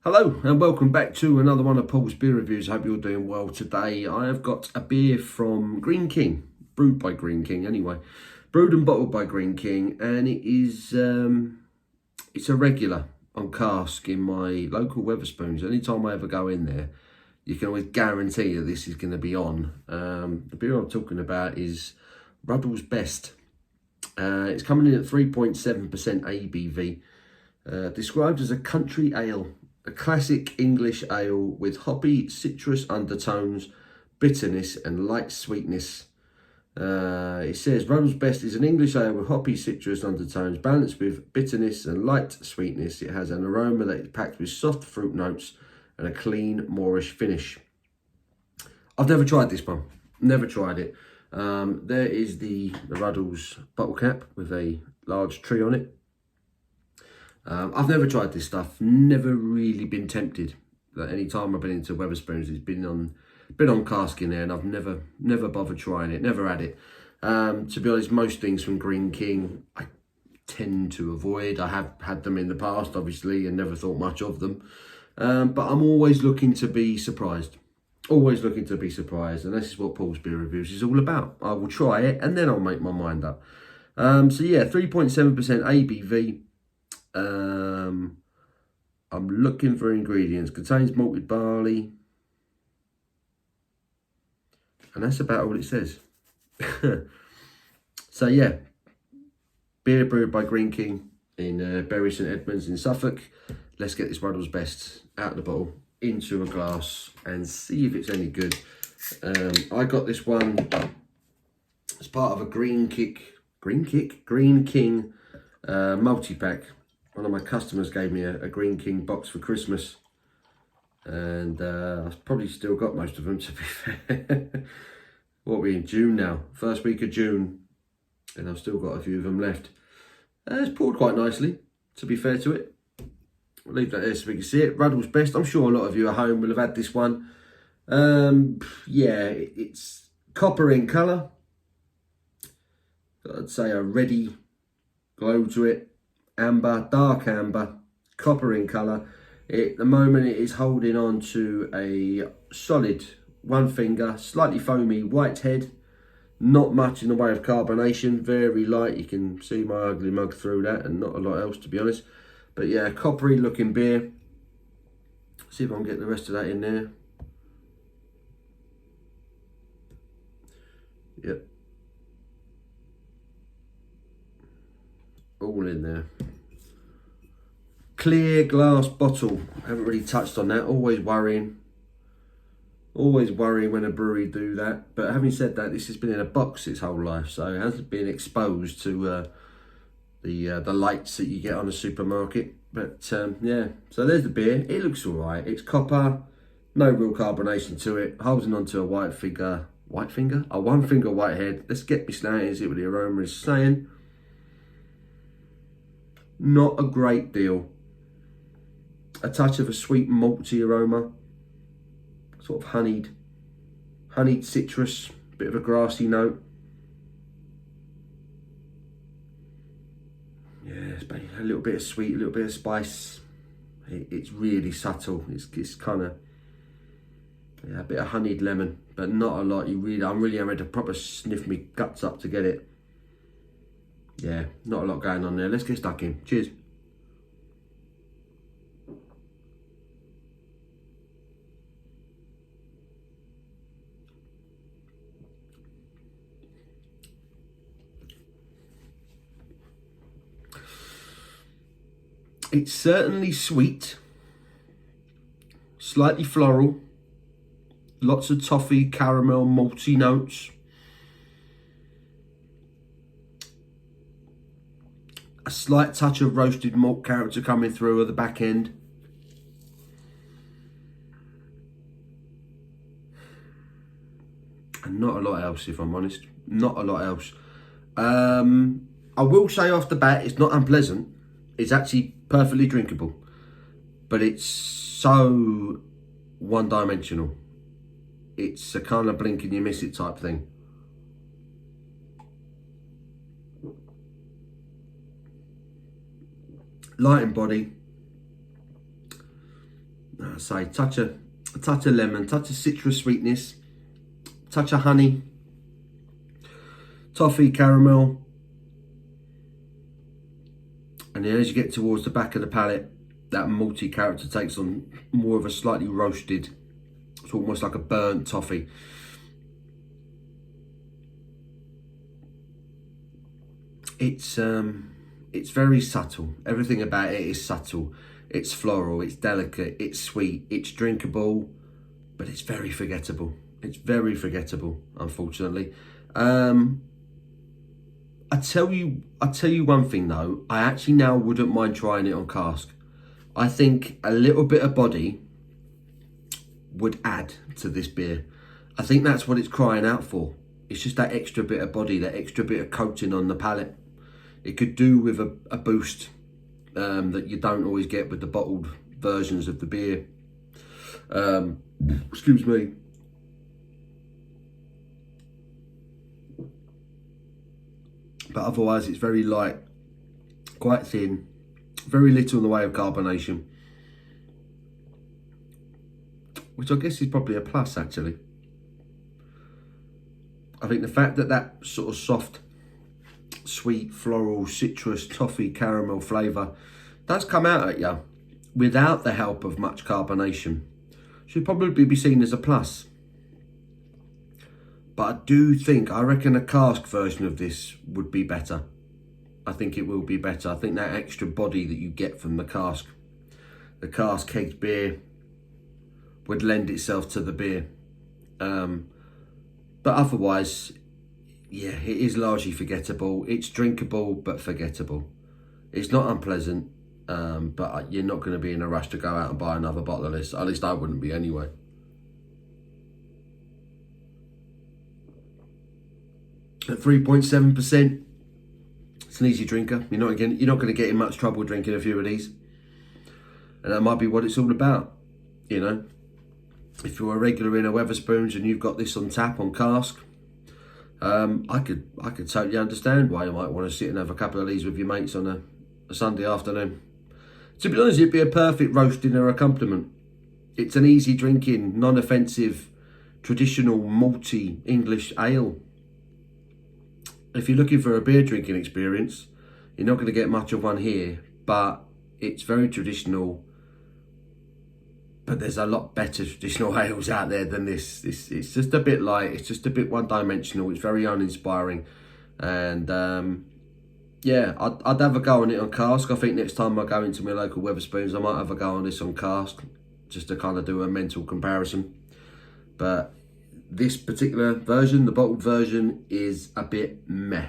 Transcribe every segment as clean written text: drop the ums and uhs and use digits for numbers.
Hello and welcome back to another one of Paul's beer reviews. I hope you're doing well today. I have got a beer from Greene King, brewed by Greene King anyway. Brewed and bottled by Greene King, and it is it's a regular on cask in my local Wetherspoons. Anytime I ever go in there, you can always guarantee that this is going to be on. The beer I'm talking about is Ruddles Best. It's coming in at 3.7% ABV. Described as a country ale. A classic English ale with hoppy citrus undertones, bitterness and light sweetness. It says Ruddles Best is an English ale with hoppy citrus undertones balanced with bitterness and light sweetness. It has an aroma that is packed with soft fruit notes and a clean Moorish finish. I've never tried this one. Never tried it. There is the Ruddles bottle cap with a large tree on it. I've never tried this stuff, never really been tempted. That any time I've been into Wetherspoons, it's been on cask in there, and I've never bothered trying it, never had it. To be honest, most things from Greene King I tend to avoid. I have had them in the past, obviously, and never thought much of them. But I'm always looking to be surprised. Always looking to be surprised, and this is what Paul's Beer Reviews is all about. I will try it, and then I'll make my mind up. So yeah, 3.7% ABV. I'm looking for ingredients. Contains malted barley, and that's about all it says. So yeah, beer brewed by Greene King in Bury St Edmunds in Suffolk. Let's get this Ruddles Best out of the bottle into a glass and see if it's any good. I got this one as part of a Greene King multi-pack. One of my customers gave me a Greene King box for Christmas, and I've probably still got most of them, to be fair. What are we in June now? First week of June, and I've still got a few of them left. It's poured quite nicely, to be fair to it. I'll leave that there so we can see it. Ruddles Best. I'm sure a lot of you at home will have had this one. Yeah, it's copper in colour. I'd say a reddy glow to it. Amber, dark amber, copper in colour. At the moment it is holding on to a solid one finger, slightly foamy white head. Not much in the way of carbonation, very light. You can see my ugly mug through that, and not a lot else, to be honest. But yeah, coppery looking beer. See if I can get the rest of that in there. Yep. All in there. Clear glass bottle. Haven't really touched on that. Always worrying when a brewery do that. But having said that, this has been in a box its whole life, so it hasn't been exposed to the lights that you get on a supermarket. But yeah, so there's the beer. It looks all right. It's copper, no real carbonation to it. Holding onto a one finger white head. Let's get me slanted and see what the aroma is saying. Not a great deal. A touch of a sweet malty aroma, sort of honeyed citrus, bit of a grassy note. Yeah, it's a little bit of sweet, a little bit of spice. It's really subtle. It's kind of, yeah, a bit of honeyed lemon, but not a lot. I'm really having to proper sniff my guts up to get it. Yeah, not a lot going on there. Let's get stuck in. Cheers. It's certainly sweet, slightly floral, lots of toffee, caramel, malty notes. A slight touch of roasted malt character coming through at the back end. And not a lot else, if I'm honest. Not a lot else. I will say off the bat, it's not unpleasant. It's actually perfectly drinkable. But it's so one-dimensional. It's a kind of blink and you miss it type thing. Light in body. say, a touch of lemon, touch of citrus sweetness, touch of honey, toffee, caramel. And then as you get towards the back of the palate, that malty character takes on more of a slightly roasted, it's almost like a burnt toffee. It's very subtle. Everything about it is subtle. It's floral, it's delicate, it's sweet, it's drinkable, but it's very forgettable. It's very forgettable, unfortunately. I tell you one thing though, I actually now wouldn't mind trying it on cask. I think a little bit of body would add to this beer. I think that's what it's crying out for. It's just that extra bit of body, that extra bit of coating on the palate. It could do with a boost that you don't always get with the bottled versions of the beer. Excuse me. But otherwise it's very light, quite thin, very little in the way of carbonation, which I guess is probably a plus actually. I think the fact that that sort of soft, sweet, floral, citrus, toffee, caramel flavour does come out at you without the help of much carbonation should probably be seen as a plus. But I reckon a cask version of this would be better. I think it will be better. I think that extra body that you get from the cask kegged beer would lend itself to the beer. But otherwise, yeah, it is largely forgettable. It's drinkable, but forgettable. It's not unpleasant, but you're not going to be in a rush to go out and buy another bottle of this. At least I wouldn't be anyway. At 3.7%, it's an easy drinker. You're not going to get in much trouble drinking a few of these, and that might be what it's all about. You know, if you're a regular in a Wetherspoons and you've got this on tap on cask, I could totally understand why you might want to sit and have a couple of these with your mates on a Sunday afternoon. To be honest, it'd be a perfect roast dinner accompaniment. It's an easy drinking, non-offensive, traditional malty English ale. If you're looking for a beer drinking experience, you're not going to get much of one here, but it's very traditional. But there's a lot better traditional ales out there than this. It's just a bit light, it's just a bit one-dimensional, it's very uninspiring. And yeah, I'd have a go on it on cask. I think next time I go into my local Wetherspoons, I might have a go on this on cask, just to kind of do a mental comparison. But this particular version, the bottled version, is a bit meh.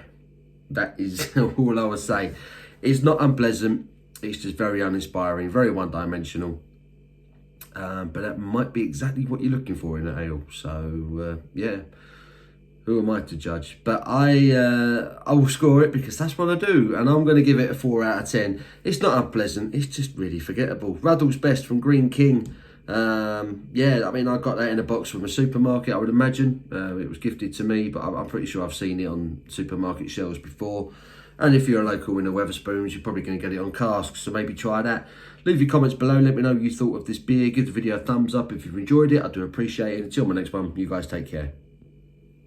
That is all I would say. It's not unpleasant, it's just very uninspiring, very one-dimensional. But that might be exactly what you're looking for in an ale. So yeah, who am I to judge? But I will score it because that's what I do, and I'm going to give it a 4 out of 10. It's not unpleasant, it's just really forgettable. Ruddles Best from Greene King. Yeah, I mean, I got that in a box from a supermarket, I would imagine. It was gifted to me, but I'm pretty sure I've seen it on supermarket shelves before. And if you're a local in a Wetherspoons, you're probably going to get it on casks, so maybe try that. Leave your comments below, let me know what you thought of this beer. Give the video a thumbs up if you've enjoyed it, I do appreciate it. Until my next one, you guys take care.